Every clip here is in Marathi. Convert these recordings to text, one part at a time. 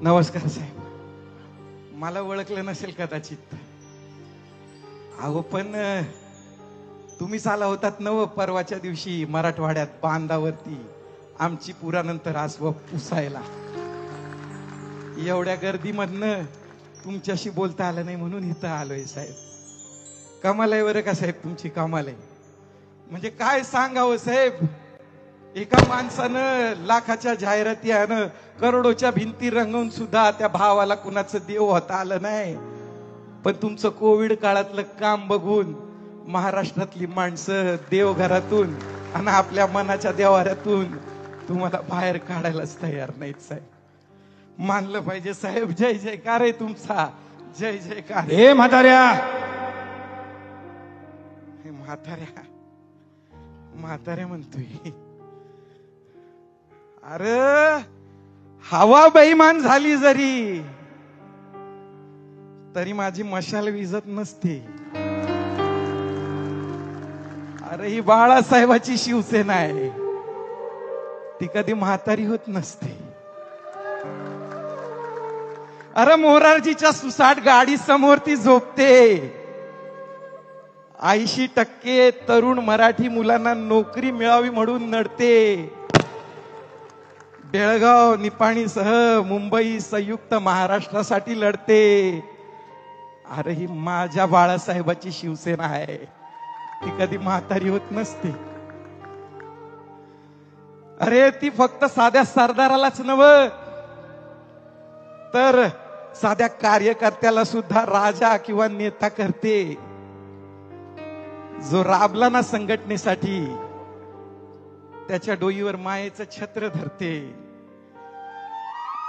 नमस्कार साहेब. मला ओळखलं नसेल कदाचित. अहो पण तुम्हीच आला होतात नव परवाच्या दिवशी मराठवाड्यात बांधावरती आमची पुरानंतर आसव पुसायला. एवढ्या गर्दीमधनं तुमच्याशी बोलता आलं नाही म्हणून इथं आलोय साहेब. कमाल आहे बरं का साहेब, तुमची कमाल आहे. म्हणजे काय सांगावं साहेब, एका माणसानं लाखाच्या जाहिराती आणि करोडोच्या भिंती रंगवून सुद्धा त्या भावाला कुणाचं देव होता आलं नाही. पण तुमचं कोविड काळातलं काम बघून महाराष्ट्रातली माणसं देवघरातून आणि आपल्या मनाच्या देवाऱ्यातून तुम्हाला बाहेर काढायलाच तयार नाहीत साहेब. मानलं पाहिजे साहेब. जय जयकार आहे तुमचा, जय जयकार. हे म्हाताऱ्या, हे म्हाताऱ्या म्हाताऱ्या म्हणतोय. अरे हवा बेईमान झाली जरी तरी माझी मशाल विजत नसते. अरे ही बाळासाहेबाची शिवसेना आहे, ती कधी म्हातारी होत नसते. अरे मोरारजीच्या सुसाट गाडी समोर ती झोपते. 80% तरुण मराठी मुलांना नोकरी मिळावी म्हणून नडते. बेळगाव निपाणीसह मुंबई संयुक्त महाराष्ट्रासाठी लढते. अरे ही माझ्या बाळासाहेबाची शिवसेना आहे, ती कधी म्हातारी होत नसते. अरे ती फक्त साध्या सरदारालाच नव्हे तर साध्या कार्यकर्त्याला सुद्धा राजा किंवा नेता करते. जो राबला ना संघटनेसाठी त्याच्या डोईवर मायेचं छत्र धरते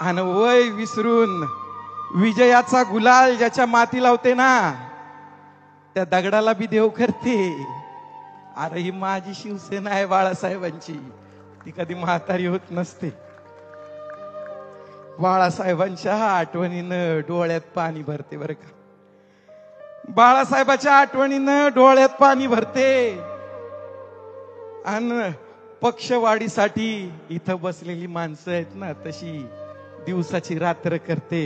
आणि वय विसरून विजयाचा गुलाल ज्याच्या माती लावते ना त्या दगडाला बी देव करते. अरे ही माझी शिवसेना आहे बाळासाहेबांची, ती कधी म्हातारी होत नसते. बाळासाहेबांच्या आठवणीनं डोळ्यात पाणी भरते बरं का. बाळासाहेबाच्या आठवणीनं डोळ्यात पाणी भरते. आणि पक्षवाढीसाठी इथं बसलेली माणसं आहेत ना तशी दिवसाची रात्र करते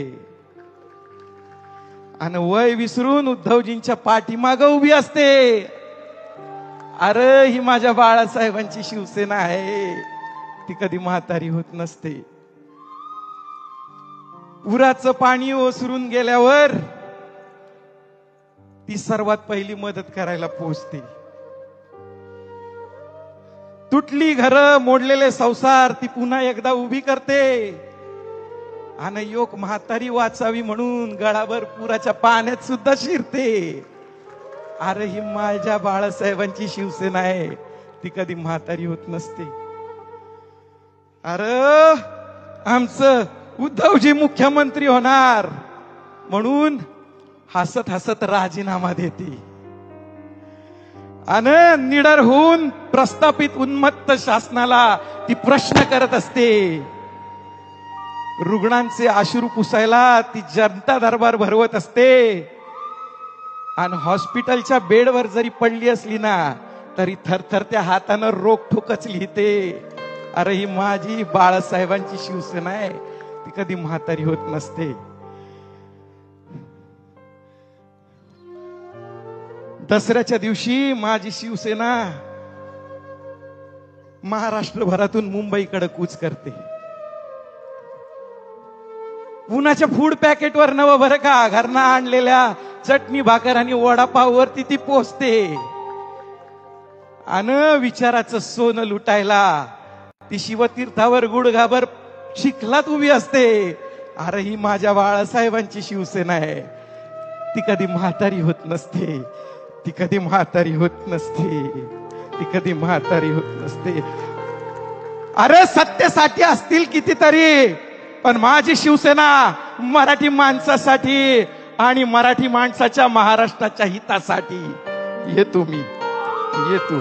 आणि वय विसरून उद्धवजींच्या पाठीमागे उभी असते. अरे ही माझ्या बाळासाहेबांची शिवसेना आहे, ती कधी म्हातारी होत नसते. पुराचं पाणी ओसरून गेल्यावर ती सर्वात पहिली मदत करायला पोहोचते. तुटली घरं, मोडलेले संसार ती पुन्हा एकदा उभी करते. आणि योग म्हातारी वाचावी म्हणून गळाभर पुराच्या पाण्यात सुद्धा शिरते. अरे ही माझ्या बाळासाहेबांची शिवसेना आहे, ती कधी म्हातारी होत नसते. अरे आमचं उद्धवजी मुख्यमंत्री होणार म्हणून हसत हसत राजीनामा देते आणि निडर होऊन प्रस्थापित उन्मत्त शासनाला ती प्रश्न करत असते. रुग्णांचे अश्रू पुसायला ती जनता दरबार भरवत असते आणि हॉस्पिटलच्या बेडवर जरी पडली असली ना तरी थरथरत्या हातानं रोखठोकच लिहिते. अरे ही माझी बाळासाहेबांची शिवसेना आहे, ती कधी म्हातारी होत नसते. दसऱ्याच्या दिवशी माझी शिवसेना महाराष्ट्रभरातून मुंबईकडे कूच करते. पुण्याच्या फूड पॅकेटवर नवं बरं का, घरना आणलेल्या चटणी भाकर आणि वडापाववरती ती पोचते. आणि विचाराचं सोनं लुटायला ती शिवतीर्थावर गुडघाभर चिखलात उभी असते. अरे ही माझ्या बाळासाहेबांची शिवसेना आहे, ती कधी म्हातारी होत नसते, ती कधी म्हातारी होत नसते, ती कधी म्हातारी होत नसते. अरे सत्तेसाठी असतील कितीतरी, पण माझी शिवसेना मराठी माणसासाठी आणि मराठी माणसाच्या महाराष्ट्राच्या हितासाठी. येतो मी, येतो.